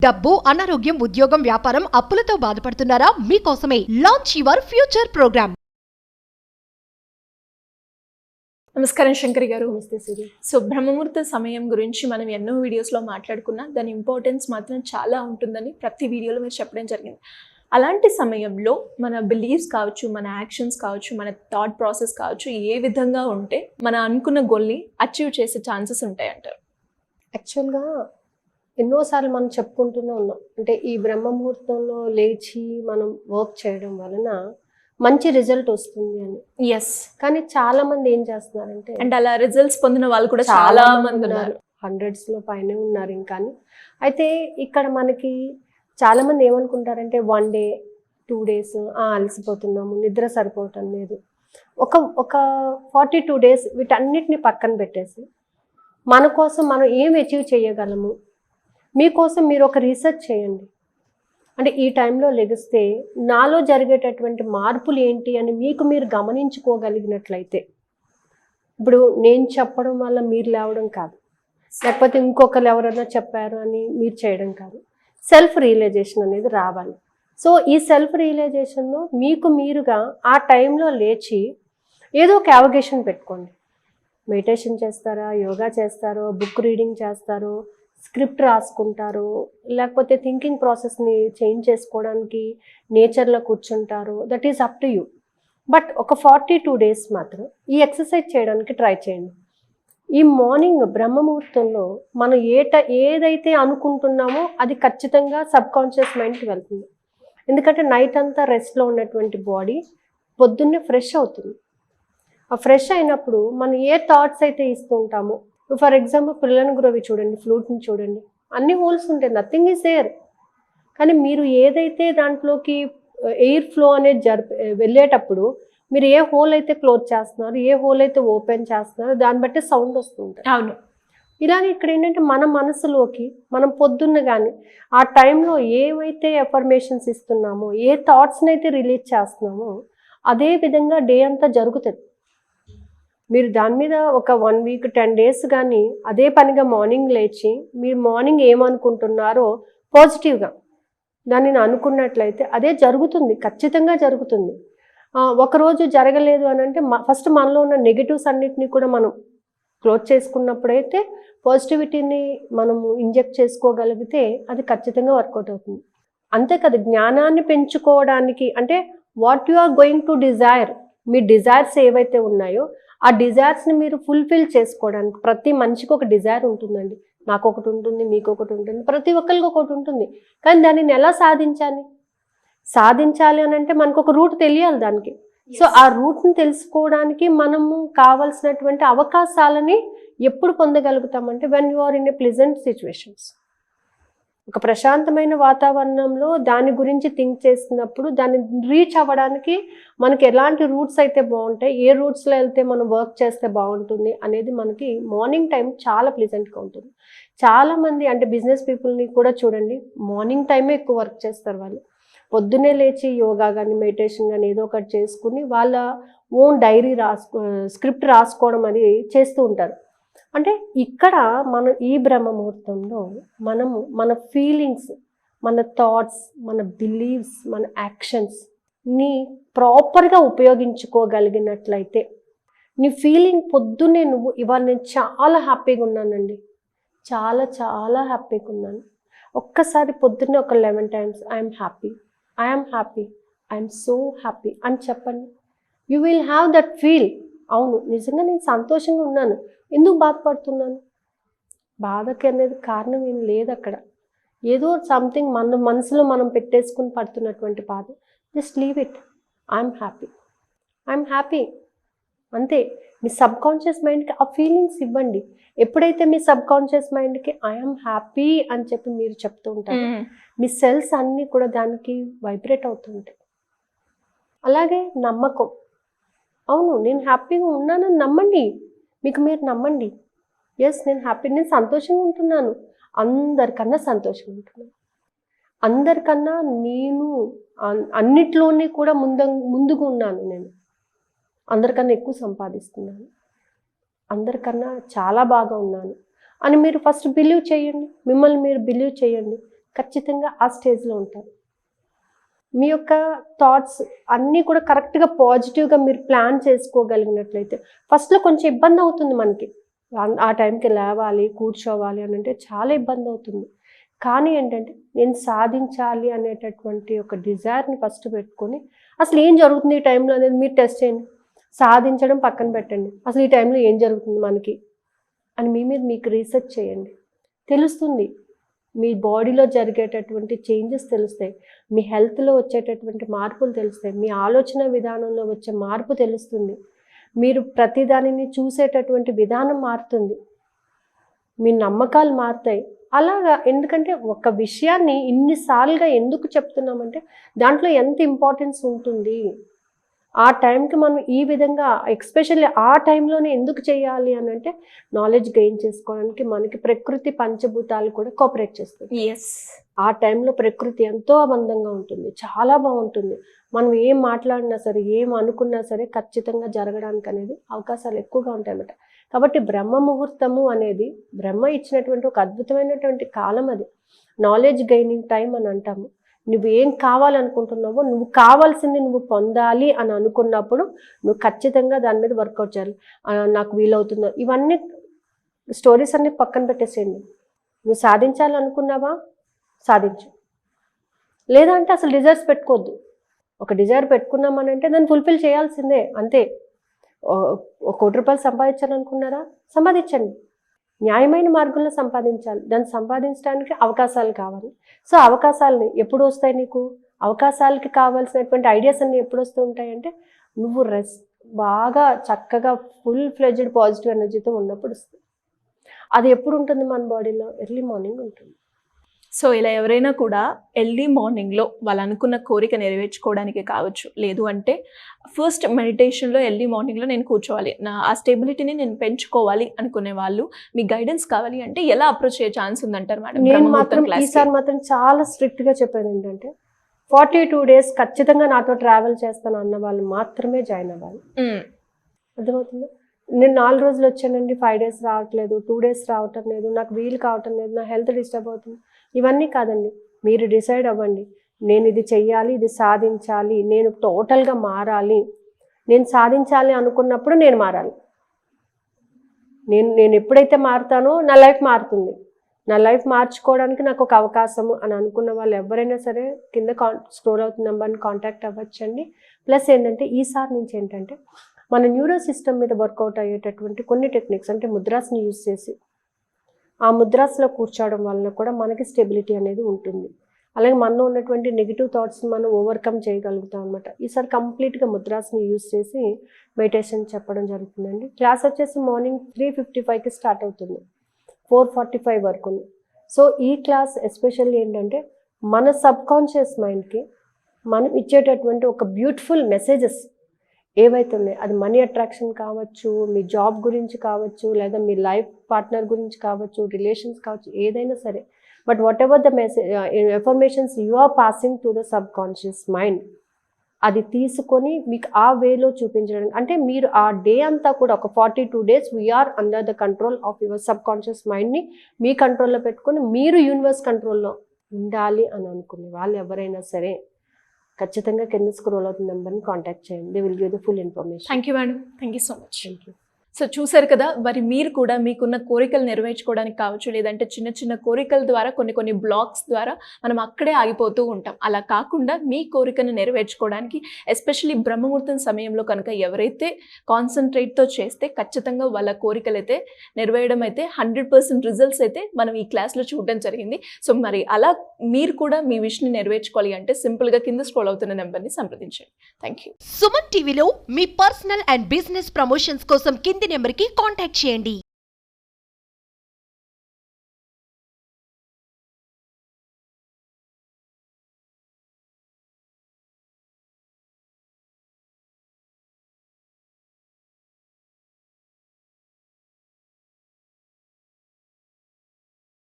డబ్బు, అనారోగ్యం, ఉద్యోగం, వ్యాపారం, అప్పులతో బాధపడుతున్నారా? మీకోసమే లాంచ్ యువర్ ఫ్యూచర్ ప్రోగ్రామ్. నమస్కారం శంకరి గారు. నమస్తే సిరి. సో బ్రహ్మముహూర్త సమయం గురించి మనం ఎన్నో వీడియోస్లో మాట్లాడుకున్నా దాని ఇంపార్టెన్స్ మాత్రం చాలా ఉంటుందని ప్రతి వీడియోలో మీరు చెప్పడం జరిగింది. అలాంటి సమయంలో మన బిలీఫ్స్ కావచ్చు, మన యాక్షన్స్ కావచ్చు, మన థాట్ ప్రాసెస్ కావచ్చు, ఏ విధంగా ఉంటే మన అనుకున్న గోల్ని అచీవ్ చేసే ఛాన్సెస్ ఉంటాయి అంటారు? యాక్చువల్గా ఎన్నోసార్లు మనం చెప్పుకుంటూనే ఉన్నాం, అంటే ఈ బ్రహ్మ ముహూర్తంలో లేచి మనం వర్క్ చేయడం వలన మంచి రిజల్ట్ వస్తుంది అని. ఎస్, కానీ చాలా మంది ఏం చేస్తున్నారంటే, అండ్ అలా రిజల్ట్స్ పొందిన వాళ్ళు కూడా చాలా మంది ఉన్నారు. హండ్రెడ్స్లో పైనే ఉన్నారు ఇంకా. అయితే ఇక్కడ మనకి చాలా మంది ఏమనుకుంటారంటే 1 డే 2 days అలసిపోతున్నాము, నిద్ర సరిపోవటం లేదు, ఒక 42 days వీటన్నిటిని పక్కన పెట్టేసి మన కోసం మనం ఏం అచీవ్ చేయగలము, మీకోసం మీరు ఒక రీసెర్చ్ చేయండి. అంటే ఈ టైంలో లెగిస్తే నాలో జరిగేటటువంటి మార్పులు ఏంటి అని మీకు మీరు గమనించుకోగలిగినట్లయితే, ఇప్పుడు నేను చెప్పడం వల్ల మీరు లేవడం కాదు, లేకపోతే ఇంకొకరు ఎవరైనా చెప్పారు అని మీరు చేయడం కాదు, సెల్ఫ్ రియలైజేషన్ అనేది రావాలి. సో ఈ సెల్ఫ్ రియలైజేషన్లో మీకు మీరుగా ఆ టైంలో లేచి ఏదో ఒక అవగేషన్ పెట్టుకోండి. మెడిటేషన్ చేస్తారా, యోగా చేస్తారో, బుక్ రీడింగ్ చేస్తారో, స్క్రిప్ట్ రాసుకుంటారు, లేకపోతే థింకింగ్ ప్రాసెస్ని చేంజ్ చేసుకోవడానికి నేచర్లో కూర్చుంటారు, that is up to you. But ఒక 42 days మాత్రం ఈ ఎక్సర్సైజ్ చేయడానికి ట్రై చేయండి. ఈ మార్నింగ్ బ్రహ్మముహూర్తంలో మనం ఏదైతే అనుకుంటున్నామో అది ఖచ్చితంగా సబ్కాన్షియస్ మైండ్కి వెళ్తుంది. ఎందుకంటే నైట్ అంతా రెస్ట్లో ఉన్నటువంటి బాడీ పొద్దున్నే ఫ్రెష్ అవుతుంది. ఆ ఫ్రెష్ అయినప్పుడు మనం ఏ థాట్స్ అయితే ఇస్తూ ఉంటామో, ఫర్ ఎగ్జాంపుల్ పిల్లలను గురవి చూడండి, ఫ్లూట్ని చూడండి, అన్ని హోల్స్ ఉంటాయి, నథింగ్ ఈజ్ ఎయిర్. కానీ మీరు ఏదైతే దాంట్లోకి ఎయిర్ ఫ్లో అనేది వెళ్ళేటప్పుడు మీరు ఏ హోల్ అయితే క్లోజ్ చేస్తున్నారు, ఏ హోల్ అయితే ఓపెన్ చేస్తున్నారో దాన్ని బట్టి సౌండ్ వస్తుంటుంది. అవును. ఇలాగే ఇక్కడ ఏంటంటే మన మనసులోకి మనం పొద్దున్న కానీ ఆ టైంలో ఏవైతే ఎఫర్మేషన్స్ ఇస్తున్నామో, ఏ థాట్స్ని అయితే రిలీజ్ చేస్తున్నామో అదే విధంగా డే అంతా జరుగుతుంది. మీరు దాని మీద ఒక 1 week 10 days కానీ అదే పనిగా మార్నింగ్ లేచి మీరు మార్నింగ్ ఏమనుకుంటున్నారో పాజిటివ్గా దానిని అనుకున్నట్లయితే అదే జరుగుతుంది, ఖచ్చితంగా జరుగుతుంది. ఒకరోజు జరగలేదు అని అంటే ఫస్ట్ మనలో ఉన్న నెగిటివ్స్ అన్నిటినీ కూడా మనం క్లోజ్ చేసుకున్నప్పుడైతే పాజిటివిటీని మనము ఇంజెక్ట్ చేసుకోగలిగితే అది ఖచ్చితంగా వర్కౌట్ అవుతుంది. అంతే కదా, జ్ఞానాన్ని పెంచుకోవడానికి అంటే what you are going to desire, మీ డిజైర్స్ ఏవైతే ఉన్నాయో ఆ డిజైర్స్ని మీరు ఫుల్ఫిల్ చేసుకోవడానికి ప్రతి మనిషికి ఒక డిజైర్ ఉంటుందండి. నాకు ఒకటి ఉంటుంది, మీకు ఒకటి ఉంటుంది, ప్రతి ఒక్కరికి ఒకటి ఉంటుంది. కానీ దానిని ఎలా సాధించాలి అని అంటే మనకు ఒక రూట్ తెలియాలి దానికి. సో ఆ రూట్ని తెలుసుకోవడానికి మనము కావాల్సినటువంటి అవకాశాలని ఎప్పుడు పొందగలుగుతామంటే when you are in a pleasant situations, ఒక ప్రశాంతమైన వాతావరణంలో దాని గురించి థింక్ చేసినప్పుడు దాన్ని రీచ్ అవ్వడానికి మనకి ఎలాంటి రూట్స్ అయితే బాగుంటాయి, ఏ రూట్స్లో వెళ్తే మనం వర్క్ చేస్తే బాగుంటుంది అనేది మనకి మార్నింగ్ టైం చాలా ప్లెజెంట్గా ఉంటుంది. చాలామంది అంటే బిజినెస్ పీపుల్ని కూడా చూడండి, మార్నింగ్ టైమే ఎక్కువ వర్క్ చేస్తారు. వాళ్ళు పొద్దున్నే లేచి యోగా కానీ మెడిటేషన్ కానీ ఏదో ఒకటి చేసుకుని వాళ్ళ ఓన్ డైరీ స్క్రిప్ట్ రాసుకోవడం అది చేస్తూ ఉంటారు. అంటే ఇక్కడ మనం ఈ బ్రహ్మ ముహూర్తంలో మనము మన ఫీలింగ్స్, మన థాట్స్, మన బిలీవ్స్, మన యాక్షన్స్ని ప్రాపర్గా ఉపయోగించుకోగలిగినట్లయితే నీ ఫీలింగ్ పొద్దున్నే నువ్వు ఇవాళ నేను చాలా హ్యాపీగా ఉన్నానండి, చాలా చాలా హ్యాపీగా ఉన్నాను, ఒక్కసారి పొద్దున్నే ఒక 11 times I'm happy, I'm happy, I'm so happy అని చెప్పండి. You will have that feel. అవును, నిజంగా నేను సంతోషంగా ఉన్నాను. ఎందుకు బాధపడుతున్నాను? బాధకి అనేది కారణం ఏం లేదు అక్కడ. ఏదో సంథింగ్ మన మనసులో మనం పెట్టేసుకుని పడుతున్నటువంటి బాధ. Just leave it. I'm happy, I'm happy, అంతే. మీ సబ్కాన్షియస్ మైండ్కి ఆ ఫీలింగ్స్ ఇవ్వండి. ఎప్పుడైతే మీ సబ్కాన్షియస్ మైండ్కి ఐఎమ్ హ్యాపీ అని చెప్పి మీరు చెప్తూ ఉంటారు, మీ సెల్స్ అన్నీ కూడా దానికి వైబ్రేట్ అవుతుంటాయి. అలాగే నమ్మకం, అవును నేను హ్యాపీగా ఉన్నానని నమ్మండి, మీకు మీరు నమ్మండి. ఎస్, నేను హ్యాపీ, నేను సంతోషంగా ఉంటున్నాను, అందరికన్నా సంతోషంగా ఉంటున్నాను, అందరికన్నా నేను అన్నిట్లోనే కూడా ముందుగా ఉన్నాను, నేను అందరికన్నా ఎక్కువ సంపాదిస్తున్నాను, అందరికన్నా చాలా బాగా ఉన్నాను అని మీరు ఫస్ట్ బిలీవ్ చేయండి. మిమ్మల్ని మీరు బిలీవ్ చేయండి. ఖచ్చితంగా ఆ స్టేజ్లో ఉంటారు. మీ యొక్క థాట్స్ అన్నీ కూడా కరెక్ట్గా పాజిటివ్గా మీరు ప్లాన్ చేసుకోగలిగినట్లయితే ఫస్ట్లో కొంచెం ఇబ్బంది అవుతుంది మనకి. ఆ టైంకి లేవాలి, కూర్చోవాలి అని అంటే చాలా ఇబ్బంది అవుతుంది. కానీ ఏంటంటే నేను సాధించాలి అనేటటువంటి ఒక డిజైర్ని ఫస్ట్ పెట్టుకొని అసలు ఏం జరుగుతుంది ఈ టైంలో అనేది మీరు టెస్ట్ చేయండి. సాధించడం పక్కన పెట్టండి, అసలు ఈ టైంలో ఏం జరుగుతుంది మనకి అని మీ మీద మీకు రీసెర్చ్ చేయండి. తెలుస్తుంది, మీ బాడీలో జరిగేటటువంటి చేంజెస్ తెలుస్తాయి, మీ హెల్త్లో వచ్చేటటువంటి మార్పులు తెలుస్తాయి, మీ ఆలోచన విధానంలో వచ్చే మార్పు తెలుస్తుంది, మీరు ప్రతిదానిని చూసేటటువంటి విధానం మారుతుంది, మీ నమ్మకాలు మారుతాయి. అలాగా ఎందుకంటే ఒక విషయాన్ని ఇన్నిసార్లుగా ఎందుకు చెప్తున్నామంటే దాంట్లో ఎంత ఇంపార్టెన్స్ ఉంటుంది. ఆ టైంకి మనం ఈ విధంగా ఎస్పెషల్లీ ఆ టైంలోనే ఎందుకు చేయాలి అని అంటే నాలెడ్జ్ గెయిన్ చేసుకోవడానికి మనకి ప్రకృతి పంచభూతాలు కూడా కోఆపరేట్ చేస్తుంది. ఆ టైంలో ప్రకృతి ఎంతో ఆనందంగా ఉంటుంది, చాలా బాగుంటుంది. మనం ఏం మాట్లాడినా సరే, ఏం అనుకున్నా సరే ఖచ్చితంగా జరగడానికి అనేది అవకాశాలు ఎక్కువగా ఉంటాయి అన్నమాట. కాబట్టి బ్రహ్మ ముహూర్తము అనేది బ్రహ్మ ఇచ్చినటువంటి ఒక అద్భుతమైనటువంటి కాలం. అది నాలెడ్జ్ గెయినింగ్ టైం అని అంటాము. నువ్వు ఏం కావాలనుకుంటున్నావో, నువ్వు కావాల్సింది నువ్వు పొందాలి అని అనుకున్నప్పుడు నువ్వు ఖచ్చితంగా దాని మీద వర్కౌట్ చేయాలి. నాకు వీలవుతుందో ఇవన్నీ స్టోరీస్ అన్ని పక్కన పెట్టేసేయండి. నువ్వు సాధించాలనుకున్నావా, సాధించు. లేదంటే అసలు డిజైర్స్ పెట్టుకోవద్దు. ఒక డిజైర్ పెట్టుకున్నామని అంటే దాన్ని ఫుల్ఫిల్ చేయాల్సిందే, అంతే. 1 కోటి రూపాయలు సంపాదించాలనుకున్నారా, సంపాదించండి. న్యాయమైన మార్గంలో సంపాదించాలి. దాన్ని సంపాదించడానికి అవకాశాలు కావాలి. సో అవకాశాలని ఎప్పుడు వస్తాయి నీకు? అవకాశాలకి కావాల్సినటువంటి ఐడియాస్ అన్నీ ఎప్పుడు వస్తూ ఉంటాయంటే నువ్వు బాగా చక్కగా ఫుల్ ఫ్లెడ్జ్డ్ పాజిటివ్ ఎనర్జీతో ఉన్నప్పుడు వస్తుంది. అది ఎప్పుడు ఉంటుంది మన బాడీలో? ఎర్లీ మార్నింగ్ ఉంటుంది. సో ఇలా ఎవరైనా కూడా ఎర్లీ మార్నింగ్లో వాళ్ళు అనుకున్న కోరిక నెరవేర్చుకోవడానికి కావచ్చు, లేదు అంటే ఫస్ట్ మెడిటేషన్లో ఎర్లీ మార్నింగ్లో నేను కూర్చోవాలి, ఆ స్టేబిలిటీని నేను పెంచుకోవాలి అనుకునే వాళ్ళు మీ గైడెన్స్ కావాలి అంటే ఎలా అప్రోచ్ అయ్యే ఛాన్స్ ఉందంటారు మేడం? నేను మాత్రం ఈసారి మాత్రం చాలా స్ట్రిక్ట్గా చెప్పాను ఏంటంటే 42 days ఖచ్చితంగా నాతో ట్రావెల్ చేస్తాను అన్న వాళ్ళు మాత్రమే జాయిన్ అవ్వాలి. అర్థమవుతుందా? నేను 4 రోజులు వచ్చానండి, 5 days రావట్లేదు, 2 days రావటం లేదు, నాకు వీలు కావటం లేదు, నా హెల్త్ డిస్టర్బ్ అవుతుంది, ఇవన్నీ కాదండి. మీరు డిసైడ్ అవ్వండి, నేను ఇది చెయ్యాలి, ఇది సాధించాలి, నేను టోటల్గా మారాలి. నేను సాధించాలి అనుకున్నప్పుడు నేను మారాలి. నేను ఎప్పుడైతే మారుతానో నా లైఫ్ మారుతుంది. నా లైఫ్ మార్చుకోవడానికి నాకు ఒక అవకాశము అని అనుకున్న వాళ్ళు ఎవరైనా సరే కింద స్క్రోల్ అవుతున్న నెంబర్ని కాంటాక్ట్ అవ్వచ్చండి. ప్లస్ ఏంటంటే ఈసారి నుంచి ఏంటంటే మన న్యూరో సిస్టమ్ మీద వర్కౌట్ అయ్యేటటువంటి కొన్ని టెక్నిక్స్, అంటే ముద్రాస్ని యూజ్ చేసి ఆ ముద్రాస్లో కూర్చోవడం వలన కూడా మనకి స్టెబిలిటీ అనేది ఉంటుంది. అలాగే మనలో ఉన్నటువంటి నెగిటివ్ థాట్స్ని మనం ఓవర్కమ్ చేయగలుగుతాం అనమాట. ఈసారి కంప్లీట్గా ముద్రాస్ని యూజ్ చేసి మెడిటేషన్ చెప్పడం జరుగుతుందండి. క్లాస్ వచ్చేసి మార్నింగ్ 3:55కి స్టార్ట్ అవుతుంది, 4:45 వరకు. సో ఈ క్లాస్ ఎస్పెషల్లీ ఏంటంటే మన సబ్కాన్షియస్ మైండ్కి మనం ఇచ్చేటటువంటి ఒక బ్యూటిఫుల్ మెసేజెస్ ఏవైతే ఉన్నాయి, అది మనీ అట్రాక్షన్ కావచ్చు, మీ జాబ్ గురించి కావచ్చు, లేదా మీ లైఫ్ పార్ట్నర్ గురించి కావచ్చు, రిలేషన్స్ కావచ్చు, ఏదైనా సరే. But whatever the message informations you are passing to the subconscious mind, అది తీసుకొని మీకు ఆ వేలో చూపించడానికి, అంటే మీరు ఆ డే అంతా కూడా ఒక 42 days we are under the control of your subconscious మైండ్ని మీ కంట్రోల్లో పెట్టుకొని మీరు యూనివర్స్ కంట్రోల్లో ఉండాలి అని అనుకునే వాళ్ళు ఎవరైనా సరే ఖచ్చితంగా కింద స్క్రోల్ అవుతున్న నెంబర్ని కాంటాక్ట్ చేయండి. They will give the full information. Thank you madam, thank you so much. Thank you. So చూసారు కదా, మరి మీరు కూడా మీకున్న కోరికలు నెరవేర్చుకోవడానికి కావచ్చు, లేదంటే చిన్న చిన్న కోరికల ద్వారా కొన్ని బ్లాక్స్ ద్వారా మనం అక్కడే ఆగిపోతూ ఉంటాం. అలా కాకుండా మీ కోరికను నెరవేర్చుకోవడానికి ఎస్పెషల్లీ బ్రహ్మముహూర్తం సమయంలో కనుక ఎవరైతే కాన్సన్ట్రేట్తో చేస్తే ఖచ్చితంగా వాళ్ళ కోరికలు అయితే నెరవేరడం అయితే 100% రిజల్ట్స్ అయితే మనం ఈ క్లాస్లో చూడడం జరిగింది. సో మరి అలా మీరు కూడా మీ విష్ని నెరవేర్చుకోవాలి అంటే సింపుల్గా కింద స్క్రోల్ అవుతున్న నెంబర్ని సంప్రదించండి. Thank you. సుమన్ టీవీలో మీ పర్సనల్ అండ్ బిజినెస్ ప్రమోషన్స్ కోసం కింది నెంబర్కి కాంటాక్ట్ చేయండి.